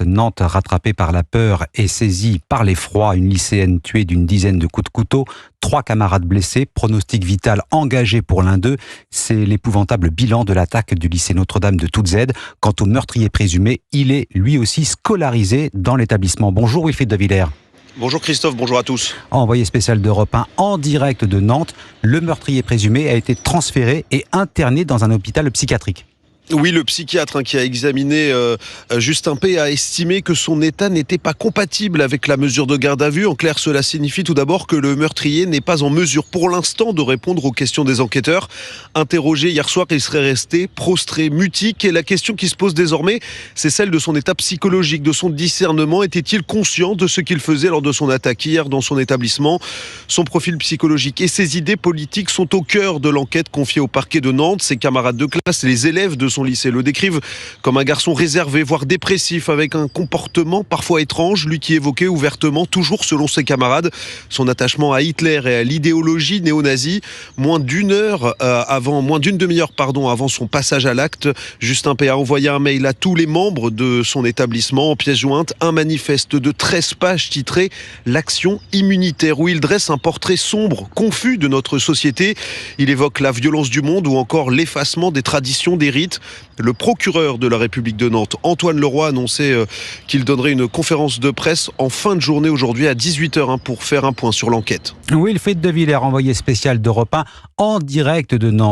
Nantes, rattrapée par la peur et saisie par l'effroi, une lycéenne tuée d'une dizaine de coups de couteau, 3 camarades blessés, pronostic vital engagé pour l'un d'eux. C'est l'épouvantable bilan de l'attaque du lycée Notre-Dame de Toutzed. Quant au meurtrier présumé, il est lui aussi scolarisé dans l'établissement. Bonjour Wilfried de Villers. Bonjour Christophe, bonjour à tous. Envoyé spécial d'Europe 1 en direct de Nantes, le meurtrier présumé a été transféré et interné dans un hôpital psychiatrique. Oui, le psychiatre qui a examiné Justin P. a estimé que son état n'était pas compatible avec la mesure de garde à vue. En clair, cela signifie tout d'abord que le meurtrier n'est pas en mesure pour l'instant de répondre aux questions des enquêteurs. Interrogé hier soir, il serait resté prostré, mutique. Et la question qui se pose désormais, c'est celle de son état psychologique, de son discernement. Était-il conscient de ce qu'il faisait lors de son attaque hier dans son établissement ? Son profil psychologique et ses idées politiques sont au cœur de l'enquête confiée au parquet de Nantes. Ses camarades de classe et les élèves de son lycée le décrivent comme un garçon réservé, voire dépressif, avec un comportement parfois étrange, lui qui évoquait ouvertement, toujours selon ses camarades, son attachement à Hitler et à l'idéologie néo-nazie. Moins d'une demi-heure avant son passage à l'acte, Justin P. a envoyé un mail à tous les membres de son établissement. En pièce jointe, un manifeste de 13 pages titré « L'action immunitaire » où il dresse un portrait sombre, confus de notre société. Il évoque la violence du monde ou encore l'effacement des traditions, des rites. Le procureur de la République de Nantes, Antoine Leroy, a annoncé qu'il donnerait une conférence de presse en fin de journée aujourd'hui à 18h pour faire un point sur l'enquête. Wilfried de Villers, envoyé spécial d'Europe 1 en direct de Nantes.